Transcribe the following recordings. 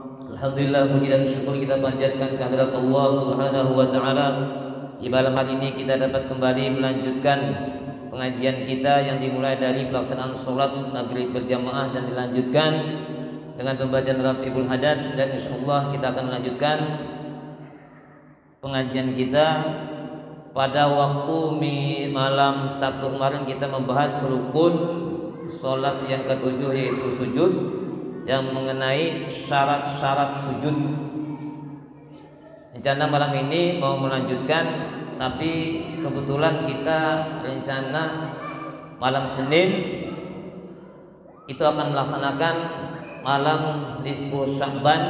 Alhamdulillah, puji dan syukur kita panjatkan kehadirat Allah Subhanahu wa taala. Di malam hari ini kita dapat kembali melanjutkan pengajian kita yang dimulai dari pelaksanaan sholat maghrib berjamaah dan dilanjutkan dengan pembacaan ratibul hadat, dan insyaallah kita akan melanjutkan pengajian kita pada waktu malam Sabtu kemarin. Kita membahas rukun sholat yang ketujuh, yaitu sujud, yang mengenai syarat-syarat sujud. Rencana malam ini mau melanjutkan, tapi kebetulan kita rencana malam Senin itu akan melaksanakan malam nisfu Sya'ban,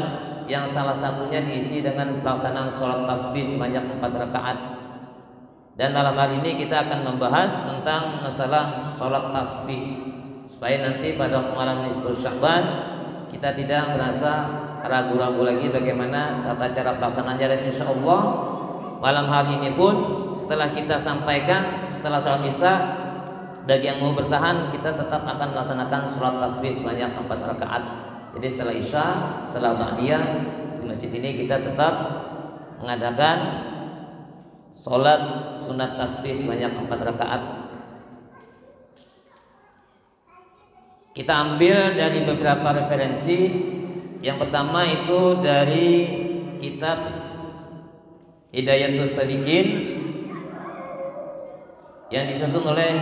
yang salah satunya diisi dengan pelaksanaan sholat tasbih sebanyak 4 rakaat. Dan malam hari ini kita akan membahas tentang masalah sholat tasbih, supaya nanti pada malam nisfu Sya'ban kita tidak merasa ragu-ragu lagi bagaimana tata cara pelaksanaannya. Dan insya Allah malam hari ini pun setelah kita sampaikan setelah sholat isya, bagi yang mau bertahan kita tetap akan melaksanakan sholat tasbih sebanyak 4 rakaat. Jadi setelah isya, setelah ba'diyah di masjid ini kita tetap mengadakan sholat sunat tasbih sebanyak 4 rakaat. Kita ambil dari beberapa referensi. Yang pertama itu dari kitab Hidayatus Shaliqin yang disusun oleh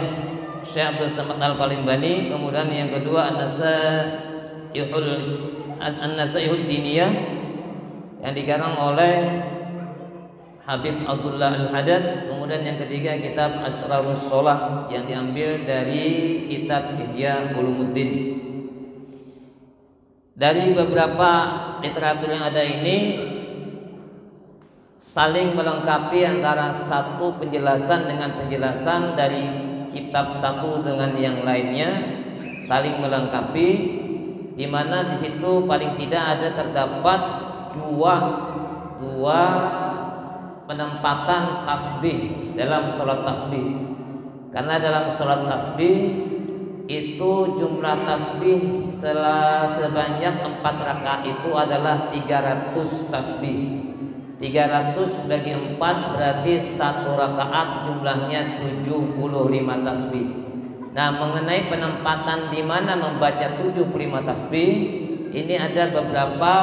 Syekh Abdul Samad Al-Palimbani. Kemudian yang kedua An-Nasaihud Diniyah yang dikarang oleh Habib Abdullah Al-Haddad. Kemudian yang ketiga kitab Asrarus Sholah yang diambil dari kitab Ihya Ulumuddin. Dari beberapa literatur yang ada ini saling melengkapi antara satu penjelasan dengan penjelasan dari kitab satu dengan yang lainnya, saling melengkapi, di mana di situ paling tidak ada terdapat dua penempatan tasbih dalam sholat tasbih. Karena dalam sholat tasbih itu jumlah tasbih sebanyak 4 rakaat itu adalah 300 tasbih. 300 bagi 4 berarti 1 rakaat jumlahnya 75 tasbih. Nah, mengenai penempatan di mana membaca 75 tasbih, ini ada beberapa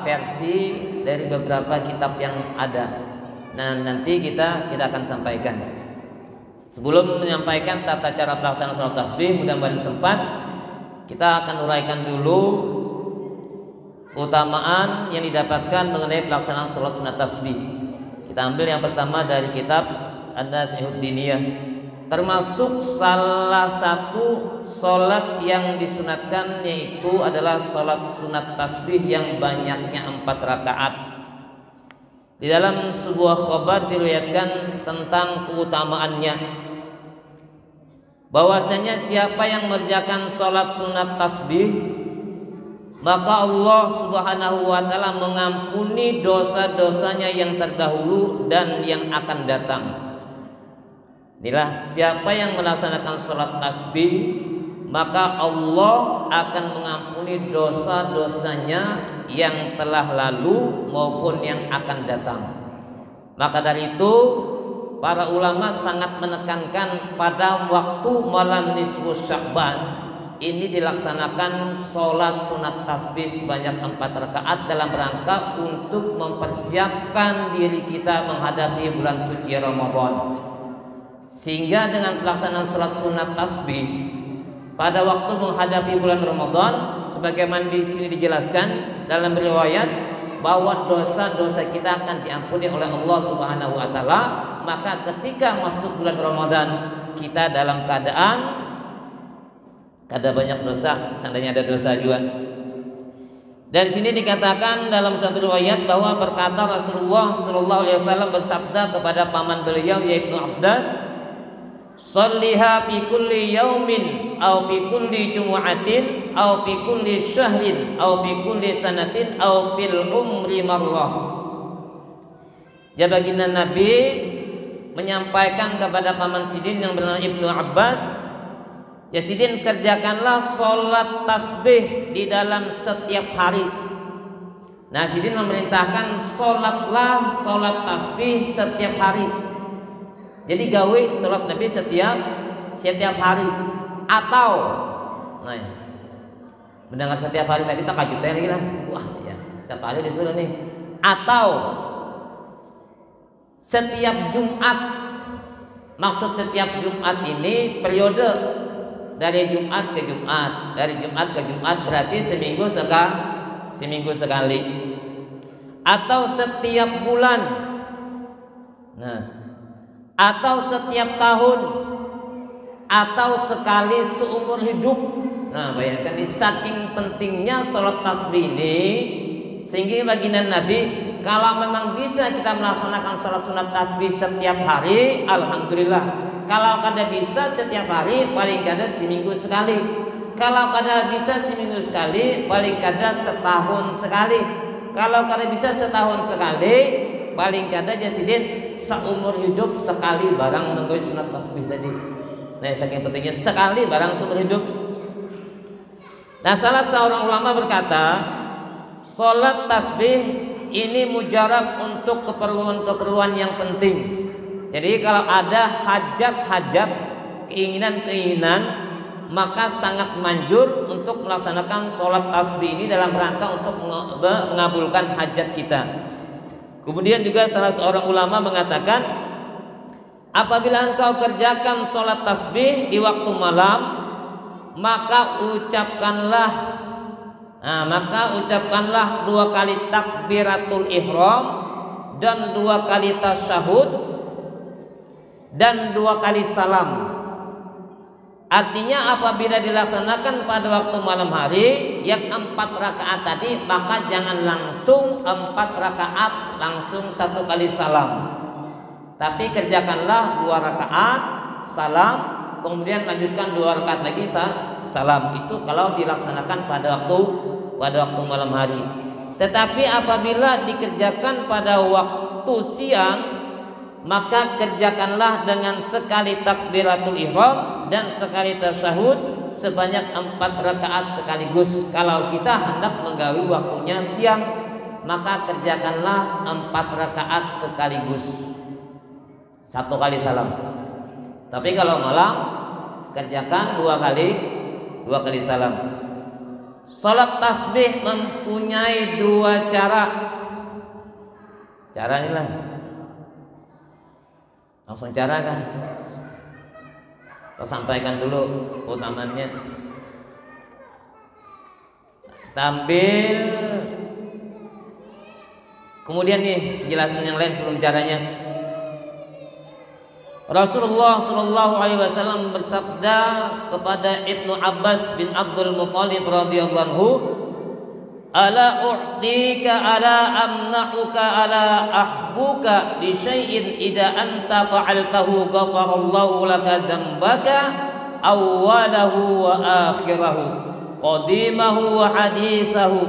versi dari beberapa kitab yang ada. Nah, nanti kita akan sampaikan. Sebelum menyampaikan tata cara pelaksanaan sholat tasbih, mudah-mudahan sempat, kita akan uraikan dulu keutamaan yang didapatkan mengenai pelaksanaan sholat sunat tasbih. Kita ambil yang pertama dari kitab An-Nasaihud Diniyah. Termasuk salah satu sholat yang disunatkan yaitu adalah sholat sunat tasbih yang banyaknya 4 rakaat. Di dalam sebuah khabar diriwayatkan tentang keutamaannya, bahwasanya siapa yang mengerjakan sholat sunat tasbih, maka Allah Subhanahu wa ta'ala mengampuni dosa-dosanya yang terdahulu dan yang akan datang. Inilah siapa yang melaksanakan sholat tasbih, maka Allah akan mengampuni dosa-dosanya yang telah lalu maupun yang akan datang. Maka dari itu para ulama sangat menekankan pada waktu malam nisfu Sya'ban ini dilaksanakan sholat sunat tasbih sebanyak 4 rakaat dalam rangka untuk mempersiapkan diri kita menghadapi bulan suci Ramadan. Sehingga dengan pelaksanaan sholat sunat tasbih pada waktu menghadapi bulan Ramadan, sebagaimana di sini dijelaskan dalam riwayat bahwa dosa-dosa kita akan diampuni oleh Allah Subhanahu wa taala, maka ketika masuk bulan Ramadan kita dalam keadaan kada banyak dosa, seandainya ada dosa juga. Dari sini dikatakan dalam satu riwayat bahwa berkata Rasulullah sallallahu alaihi wasallam bersabda kepada paman beliau yaitu Abbas, "Shalliha fi kulli yaumin aw fi kulli jumu'atin aw fi kulli syahrin aw fi kulli sanatin aw fil umri marrah." Jadi baginda Nabi menyampaikan kepada paman Sidin yang bernama Ibnu Abbas, "Ya Sidin, kerjakanlah sholat tasbih di dalam setiap hari Nah, Sidin memerintahkan sholatlah sholat tasbih setiap hari. Jadi gawe sholat Nabi setiap hari. Atau nah ya, mendengar setiap hari tadi tak kajutan lagi lah. Wah ya, setiap hari disuruh nih. Atau setiap Jumat. Maksud setiap Jumat ini periode dari Jumat ke Jumat, dari Jumat ke Jumat, berarti seminggu sekali. Atau setiap bulan. Nah, atau setiap tahun, atau sekali seumur hidup. Nah, bayangkan ini saking pentingnya sholat tasbih ini, sehingga baginda Nabi, kalau memang bisa kita melaksanakan sholat sunat tasbih setiap hari, alhamdulillah. Kalau kada bisa setiap hari, paling kada seminggu sekali. Kalau kada bisa seminggu sekali, paling kada setahun sekali. Kalau kada bisa setahun sekali, paling kada Sidin seumur hidup sekali barang nenggoy sunat tasbih tadi. Nah, saking pentingnya sekali barang seumur hidup. Nah, salah seorang ulama berkata, sholat tasbih ini mujarab untuk keperluan-keperluan yang penting. Jadi kalau ada hajat-hajat, keinginan-keinginan, maka sangat manjur untuk melaksanakan sholat tasbih ini dalam rangka untuk mengabulkan hajat kita. Kemudian juga salah seorang ulama mengatakan, apabila engkau kerjakan sholat tasbih di waktu malam, maka ucapkanlah 2 kali takbiratul ihram dan 2 kali tasyahud dan 2 kali salam. Artinya apabila dilaksanakan pada waktu malam hari yang 4 rakaat tadi, maka jangan langsung 4 rakaat langsung 1 kali salam, tapi kerjakanlah 2 rakaat salam, kemudian lanjutkan 2 rakaat lagi salam. Itu kalau dilaksanakan pada waktu malam hari. Tetapi apabila dikerjakan pada waktu siang, maka kerjakanlah dengan sekali takbiratul ihram dan sekali tasyahud sebanyak 4 rakaat sekaligus. Kalau kita hendak menggawi waktunya siang, maka kerjakanlah 4 rakaat sekaligus, 1 kali salam. Tapi kalau malam, kerjakan 2 kali salam. Salat tasbih mempunyai 2 cara. Cara inilah. Langsung cara kan? Kita sampaikan dulu utamanya. Tampil. Kemudian nih jelasin yang lain sebelum caranya. Rasulullah Shallallahu Alaihi Wasallam bersabda kepada Ibnu Abbas bin Abdul Muthalib radhiyallahu anhu, ala u'tika ala amna'uka ala ahbuka bi syai'in idza anta fa'altahu ghafarallahu laka dzambaka awwalahu wa akhirahu qadimahu wa hadithahu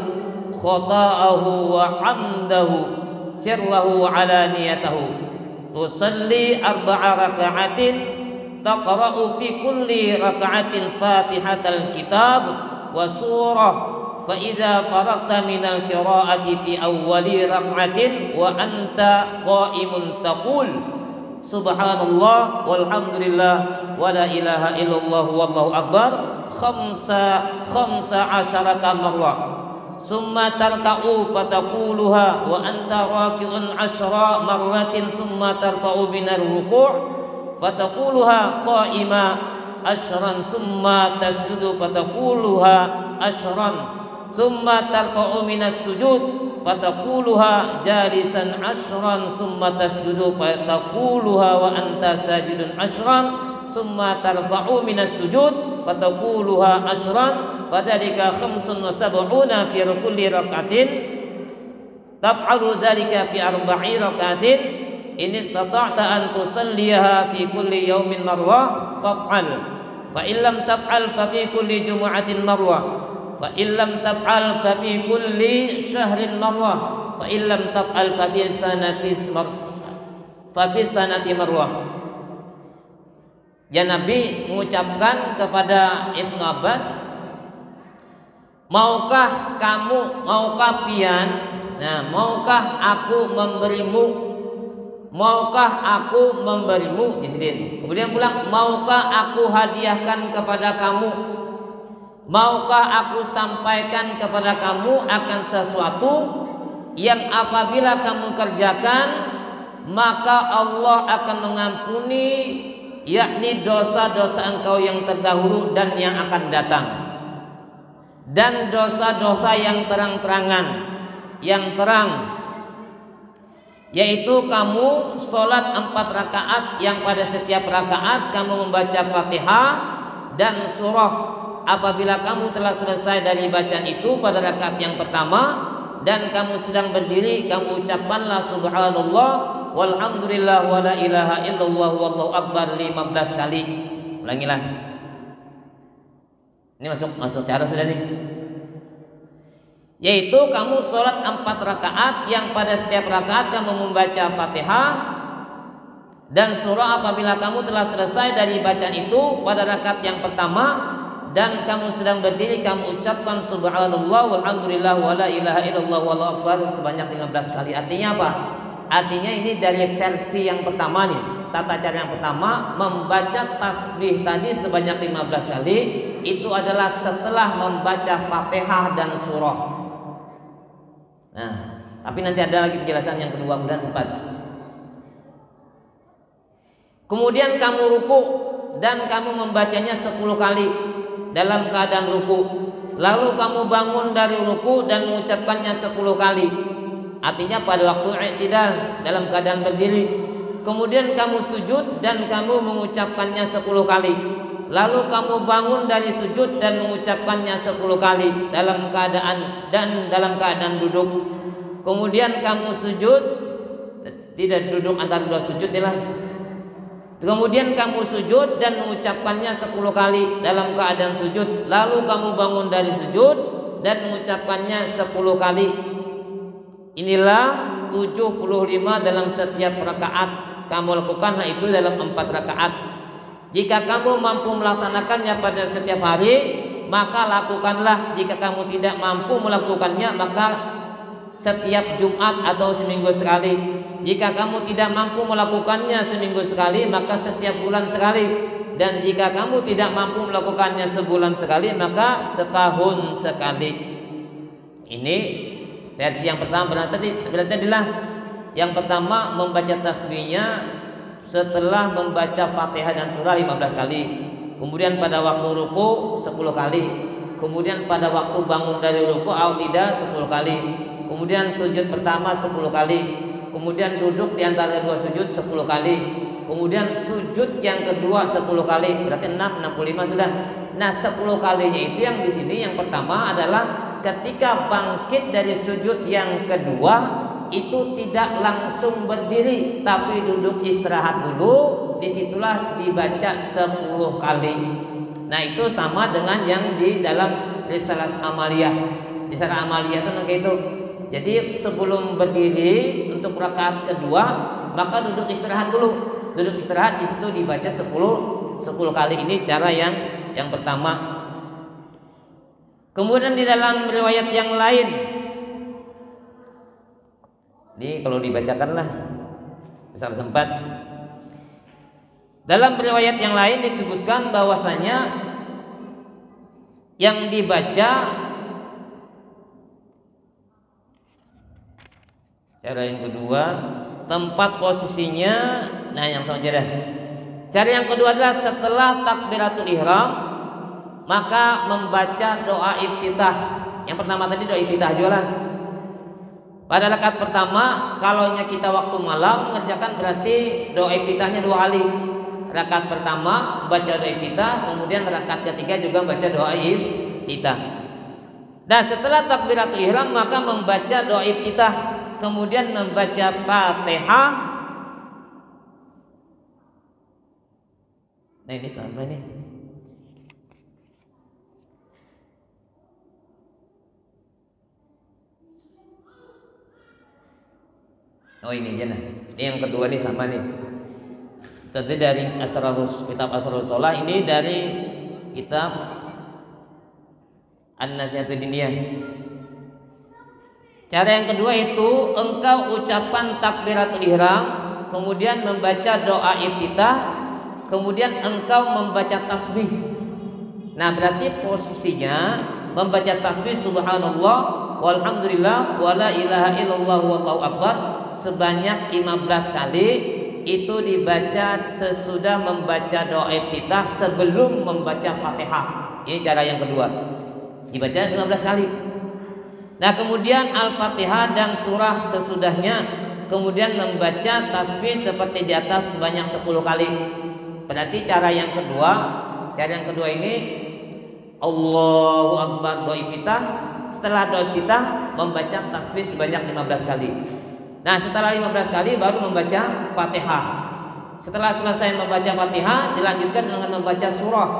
khata'ahu wa 'amdahu sirrahu wa alaniyatahu tusalli 4 raka'atin taqra'u fi kulli raka'atin fatihatal kitab wa surah fa idza faragta minal qira'ati fi awwali rak'atin wa anta qa'imun taqul subhanallah walhamdulillah wa la ilaha illallah wallahu akbar khamsa asyarata marrah summa tarka'u fataquluha wa anta raki'un 10 marratin summa tarfa'u minar ruku' fataquluha qa'ima 10 summa tasjudu fataquluha 10 summa tarfa'u minas sujud fataquluha jalisan 10 summa tasjudu fataquluha wa anta sajidun 10 summa tarfa'u minas sujud fataquluha 10 fadzalika 75 fi kulli rak'atin taf'alu dzalika fi 4 rak'atin in istata'ta an tusalliha fi kulli yawmin marrah faf'al fa in lam taf'al fa fi kulli jumu'atin marrah fa in lam taf'al fa fi kulli syahrin marrah fa in lam taf'al fa bi sanati marrah. Ya Nabi mengucapkan kepada Ibnu Abbas, maukah pian Nah, maukah aku memberimu? Maukah aku memberimu? Disini. Kemudian pulang, maukah aku hadiahkan kepada kamu? Maukah aku sampaikan kepada kamu akan sesuatu yang apabila kamu kerjakan maka Allah akan mengampuni, yakni dosa-dosa engkau yang terdahulu dan yang akan datang, dan dosa-dosa yang terang-terangan, yang terang, yaitu kamu sholat 4 rakaat yang pada setiap rakaat kamu membaca Fatihah dan surah. Apabila kamu telah selesai dari bacaan itu pada rakaat yang pertama dan kamu sedang berdiri, kamu ucapkanlah subhanallah walhamdulillah wa la ilaha illallah wallahu akbar 15 kali. Ulangilah. Ini masuk cara sudah nih. Yaitu kamu sholat 4 rakaat yang pada setiap rakaat kamu membaca Fatihah dan surah. Apabila kamu telah selesai dari bacaan itu pada rakaat yang pertama dan kamu sedang berdiri, kamu ucapkan subhanallah walhamdulillah wa la ilaha illallah wallahu akbar sebanyak 15 kali. Artinya apa? Artinya ini dari versi yang pertama nih. Tata cara yang pertama, membaca tasbih tadi sebanyak 15 kali itu adalah setelah membaca Fatihah dan surah. Nah, tapi nanti ada lagi penjelasan yang kedua, mudah sempat. Kemudian kamu ruku dan kamu membacanya 10 kali dalam keadaan ruku. Lalu kamu bangun dari ruku dan mengucapkannya 10 kali. Artinya pada waktu i'tidal dalam keadaan berdiri. Kemudian kamu sujud dan kamu mengucapkannya 10 kali. Lalu kamu bangun dari sujud dan mengucapkannya 10 kali dalam keadaan duduk. Kemudian kamu sujud, tidak duduk antara dua sujud lah. Kemudian kamu sujud dan mengucapkannya 10 kali dalam keadaan sujud. Lalu kamu bangun dari sujud dan mengucapkannya 10 kali. Inilah 75 dalam setiap rakaat. Kamu lakukanlah itu dalam 4 rakaat. Jika kamu mampu melaksanakannya pada setiap hari, maka lakukanlah. Jika kamu tidak mampu melakukannya, maka setiap Jumat atau seminggu sekali. Jika kamu tidak mampu melakukannya seminggu sekali, maka setiap bulan sekali. Dan jika kamu tidak mampu melakukannya sebulan sekali, maka setahun sekali. Ini versi yang pertama. Berarti adalah yang pertama membaca tasbihnya setelah membaca Fatihah dan surah 15 kali. Kemudian pada waktu ruku 10 kali. Kemudian pada waktu bangun dari ruku atau tidak 10 kali. Kemudian sujud pertama 10 kali. Kemudian duduk di antara dua sujud 10 kali. Kemudian sujud yang kedua 10 kali. Berarti 65 sudah. Nah, 10 kalinya itu yang di sini yang pertama adalah ketika bangkit dari sujud yang kedua itu tidak langsung berdiri tapi duduk istirahat dulu. Disitulah dibaca 10 kali. Nah, itu sama dengan yang di dalam Risalah Amaliyah. Risalah Amaliyah itu kayak itu. Jadi sebelum berdiri untuk rakaat kedua, maka duduk istirahat dulu. Duduk istirahat di situ dibaca 10 kali. Ini cara yang pertama. Kemudian di dalam riwayat yang lain, ini kalau dibacakanlah besar sempat. Dalam riwayat yang lain disebutkan bahwasanya yang dibaca cara yang kedua, tempat posisinya, nah yang sama aja dah. Cara yang kedua adalah setelah takbiratul ihram, maka membaca doa iftitah. Yang pertama tadi doa iftitah juga lah. Pada rakaat pertama, kalau kita waktu malam mengerjakan berarti doa iftitahnya 2 kali. Rakaat pertama baca doa iftitah, kemudian rakaat ketiga juga baca doa iftitah. Nah, setelah takbiratul ihram maka membaca doa iftitah. Kemudian membaca Fatihah. Nah, ini sama nih. Oh, ini aja nah. Ini yang kedua nih sama nih. Tadi dari kitab Asrarus Shalah, ini dari kitab An-Nasihatud Diniyah. Cara yang kedua itu engkau ucapan takbiratul ihram, kemudian membaca doa iftitah, kemudian engkau membaca tasbih. Nah, berarti posisinya membaca tasbih subhanallah walhamdulillah wala ilaha illallah wallahu akbar sebanyak 15 kali. Itu dibaca sesudah membaca doa iftitah sebelum membaca Fatihah. Ini cara yang kedua. Dibaca 15 kali. Nah, kemudian Al-Fatihah dan surah sesudahnya, kemudian membaca tasbih seperti di atas sebanyak 10 kali. Berarti cara yang kedua ini Allahu Akbar doa iftitah. Setelah doa iftitah membaca tasbih sebanyak 15 kali. Nah, setelah 15 kali baru membaca Fatihah. Setelah selesai membaca Fatihah dilanjutkan dengan membaca surah.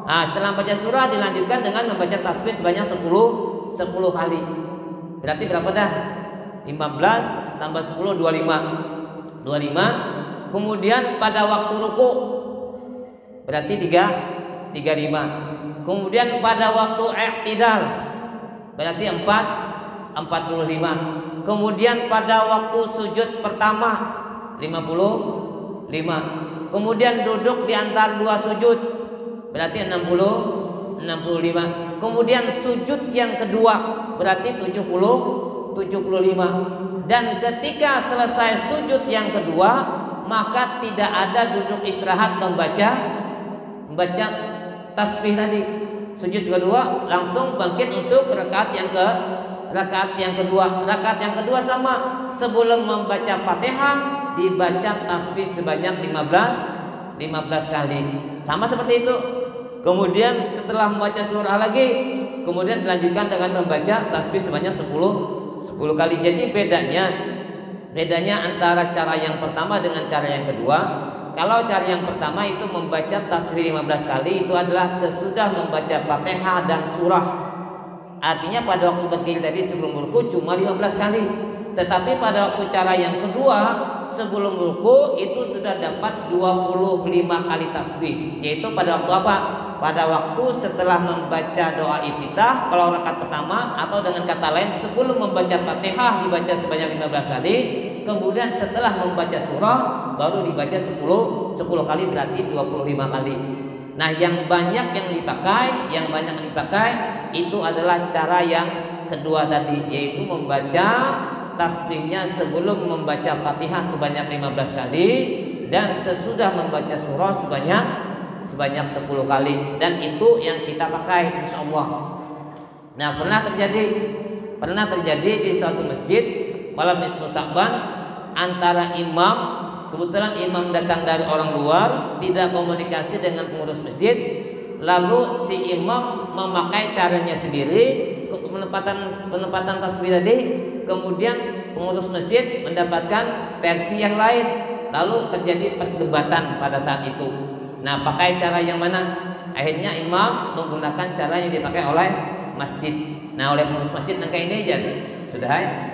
Nah, setelah membaca surah dilanjutkan dengan membaca tasbih sebanyak 10 kali. Berarti berapa dah? 15 tambah 10 25. Kemudian pada waktu ruku berarti 35. Kemudian pada waktu i'tidal berarti 45. Kemudian pada waktu sujud pertama 55. Kemudian duduk di antara dua sujud berarti 65. Kemudian sujud yang kedua berarti 75. Dan ketika selesai sujud yang kedua maka tidak ada duduk istirahat membaca tasbih tadi. Sujud kedua langsung bangkit untuk rakaat yang kedua. Rakaat yang kedua sama, sebelum membaca Fatihah dibaca tasbih sebanyak 15 kali. Sama seperti itu. Kemudian setelah membaca surah lagi, kemudian dilanjutkan dengan membaca tasbih sebanyak 10 kali. Jadi bedanya antara cara yang pertama dengan cara yang kedua. Kalau cara yang pertama itu membaca tasbih 15 kali itu adalah sesudah membaca Fatihah dan surah. Artinya pada waktu berdiri tadi sebelum ruku cuma 15 kali. Tetapi pada waktu cara yang kedua sebelum ruku itu sudah dapat 25 kali tasbih. Yaitu pada waktu apa? Pada waktu setelah membaca doa iftitah kalau rakaat pertama, atau dengan kata lain sebelum membaca Fatihah dibaca sebanyak 15 kali. Kemudian setelah membaca surah baru dibaca 10 kali berarti 25 kali. Nah, yang banyak yang dipakai itu adalah cara yang kedua tadi, yaitu membaca tasbihnya sebelum membaca Fatihah sebanyak 15 kali dan sesudah membaca surah sebanyak 10 kali, dan itu yang kita pakai insyaallah. Nah, pernah terjadi di suatu masjid malam nisfu Sya'ban antara imam, kebetulan imam datang dari orang luar, tidak komunikasi dengan pengurus masjid, lalu si imam memakai caranya sendiri penempatan tasbih tadi, kemudian pengurus masjid mendapatkan versi yang lain, lalu terjadi perdebatan pada saat itu. Nah, pakai cara yang mana? Akhirnya imam menggunakan cara yang dipakai oleh masjid. Nah, oleh pengurus masjid nangka ini aja sudah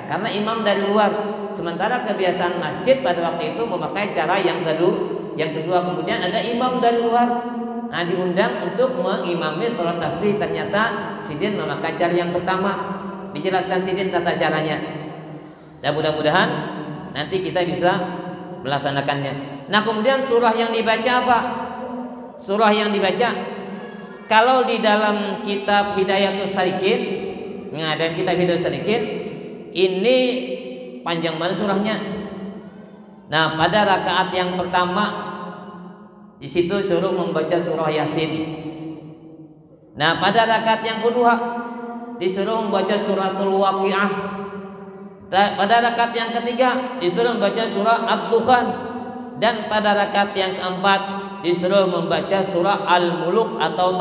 karena imam dari luar, sementara kebiasaan masjid pada waktu itu memakai cara yang kedua. Kemudian ada imam dari luar, nah diundang untuk mengimami sholat tasbih. Ternyata sidin memakai cara yang pertama. Dijelaskan sidin tata caranya, dan mudah-mudahan nanti kita bisa melaksanakannya. Nah, kemudian surah yang dibaca apa? Surah yang dibaca kalau di dalam kitab Hidayatus Salikin, nah dan kitab Hidayatus Salikin ini panjang banget surahnya. Nah, pada rakaat yang pertama di situ suruh membaca surah Yasin. Nah, pada rakaat yang kedua disuruh membaca suratul Waqiah. Pada rakaat yang ketiga disuruh membaca surah Ad-Dukhan, dan pada rakaat yang keempat disuruh membaca surah Al-Muluk atau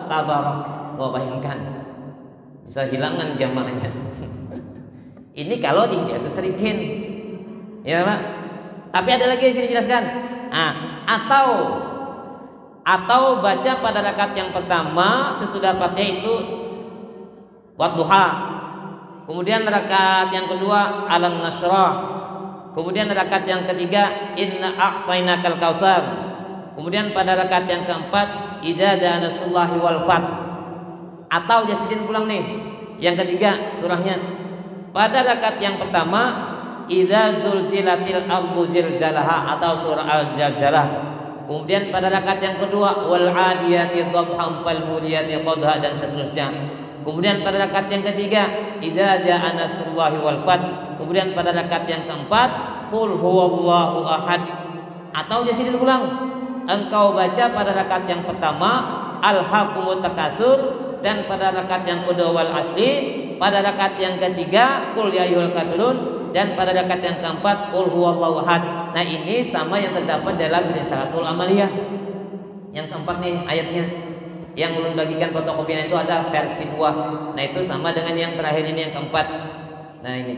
Tabarak. Wah, bayangkan bisa hilangan jamaahnya. Ini kalau di Hidayatus Salikin, ya Pak. Tapi ada lagi yang sini jelaskan. Atau baca pada rakaat yang pertama sesudah Fatihah itu Wadduha. Kemudian rakaat yang kedua Alam Nasrah. Kemudian rakaat yang ketiga Inna A'tainakal Kautsar. Kemudian pada rakaat yang keempat Idza Jaa Nasrullahi wal Fath. Atau jasidin pulang nih. Yang ketiga surahnya pada rakaat yang pertama idza zulzilatil ardu zilzalaha atau surah al-zalzalah. Kemudian pada rakaat yang kedua wal adiyati dhabhan fal muriyati qadha dan seterusnya. Kemudian pada rakaat yang ketiga idza jaa nasrullahi wal fath. Kemudian pada rakaat yang keempat qul huwallahu ahad. Atau di sini ulang, engkau baca pada rakaat yang pertama alhaqumut takasur, dan pada rakaat yang kedua wal asri, pada rakaat yang ketiga qul ya ayyuhal kafirun, dan pada rakaat yang keempat qul huwallahu ahad. Nah, ini sama yang terdapat dalam Risalatul Amaliyah. Yang keempat nih ayatnya. Yang ulun bagikan fotokopian itu ada versi 2. Nah, itu sama dengan yang terakhir ini yang keempat. Nah, ini.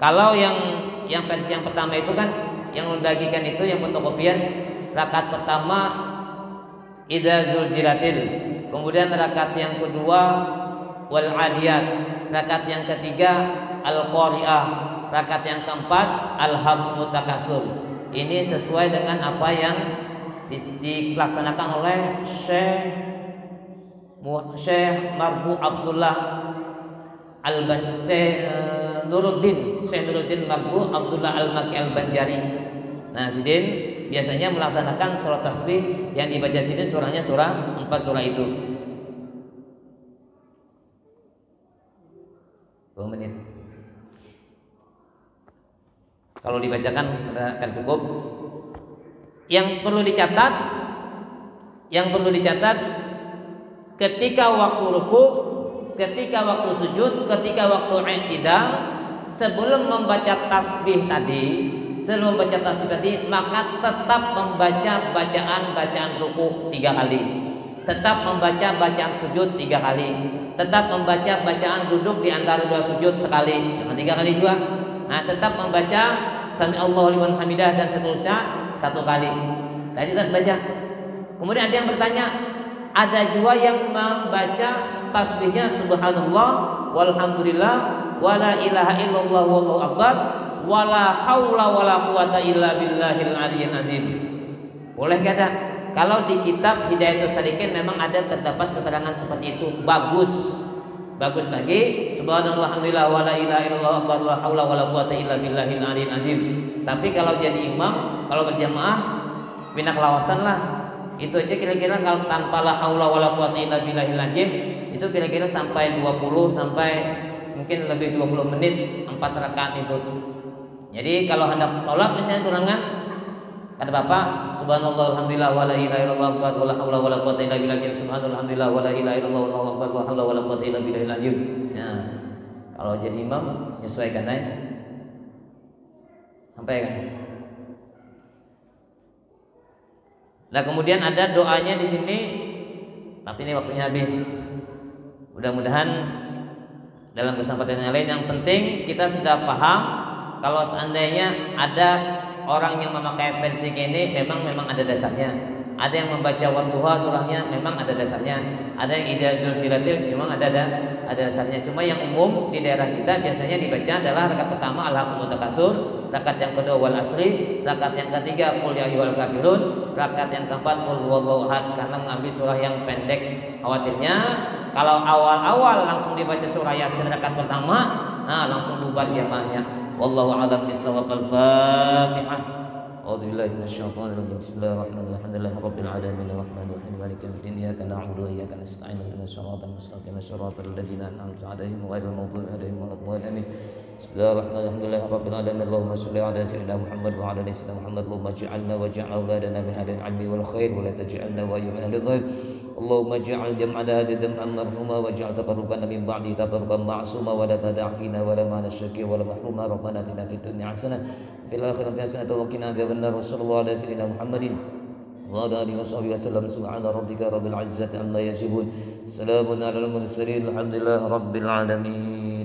Kalau yang versi yang pertama itu kan yang ulun bagikan itu yang fotokopian rakaat pertama idza zulzilatil, kemudian rakaat yang kedua wal adiyat, rakaat yang ketiga al qari'ah, rakaat yang keempat alhaqumut takasur. Ini sesuai dengan apa yang dilaksanakan oleh Syekh Marbu Abdullah Syekh Nuruddin Marbu Abdullah Al-Maki Al-Banjari. Nah, sidin biasanya melaksanakan surah tasbih yang dibaca sidin surahnya surah 4 surah itu. 2 menit. Kalau dibacakan akan cukup. Yang perlu dicatat ketika waktu ruku, ketika waktu sujud, ketika waktu i'tidal, sebelum membaca tasbih tadi, maka tetap membaca bacaan ruku 3 kali, tetap membaca bacaan sujud 3 kali, tetap membaca bacaan duduk di antara 2 sujud sekali, jangan 3 kali juga. Nah, tetap membaca sami Allahu liman hamidah dan seterusnya 1 kali. Tadi tetap baca. Kemudian ada yang bertanya, ada juga yang membaca tasbihnya subhanallah walhamdulillah wala ilaha illallah wallahu akbar wala haula wala quwata illa billahil aliyyil azim. Boleh kada? Kalau di kitab Hidayatus Salikin memang ada terdapat keterangan seperti itu. Bagus lagi subhanallah alhamdulillah wala ilaha illallah wala haula wala quwata illa billahil aliyyil azim. Tapi kalau jadi imam, kalau berjamaah bina kelawasan lah. Itu aja kira-kira kalau tanpa la haula wala quwata illa billahil azim itu kira-kira sampai 20 sampai mungkin lebih 20 menit 4 rakaat itu. Jadi kalau hendak sholat misalnya surangan, kata Bapak subhanallah alhamdulillah wala ilaha illallah wala haula wala quwata illa billahil azim, subhanallah alhamdulillah wala ilaha illallah wallahu akbar wala haula wala quwata illa billahil azim. Nah, kalau jadi imam menyesuaikan sampai kan. Nah, kemudian ada doanya di sini, tapi ini waktunya habis. Mudah-mudahan dalam kesempatan yang lain, yang penting kita sudah paham kalau seandainya ada orang yang memakai fancy ini memang ada dasarnya. Ada yang membaca wadduha surahnya memang ada dasarnya. Ada yang idza zulzilatil memang ada dasarnya. Cuma yang umum di daerah kita biasanya dibaca adalah rakaat pertama alhaqumut takasur, rakaat yang kedua wal asri, rakaat yang ketiga qul ya ayyuhal kafirun, rakaat yang keempat qul huwallahu ahad, karena mengambil surah yang pendek. Khawatirnya kalau awal-awal langsung dibaca surah Yasin rakaat pertama, langsung bubar jamaahnya. Wallahu a'lam bishawab. Al-Fatihah. A'udzu billahi minasyaitonir rajim. Bismillahirrahmanirrahim. Alhamdulillahirabbil alamin arrahmanir rahim maliki yaumiddin. Iyyaka na'budu wa iyyaka nasta'in. Ihdinas siratal mustaqim siratal ladzina an'amta 'alaihim ghairil maghdubi 'alaihim waladdallin. Bismillahirrahmanirrahim. Rabbil alamin. Allahumma shalli 'ala sayyidina Muhammad wa 'ala ali sayyidina Muhammad. Allahumma ij'alna waj'al auladana min ahli al-'ilmi wal khair wa la taj'alna wa min ahli al-dhil. Allahumma ij'al jam'ana hadha jam'an marhuma waj'al tafarruqana min ba'di tafarruqan ma'suma wa la tada' fina wa la ma'na syaqi wa la mahruma. Rabbana atina fid dunya hasanah fil akhirati hasanah wa qina adzabannar. Wassallallahu ala sayyidina Muhammadin wa ala alihi washabihi wasallam. Subhana rabbika rabbil izzati amma yasifun. Salamun alal mursalin. Alhamdulillahi rabbil alamin.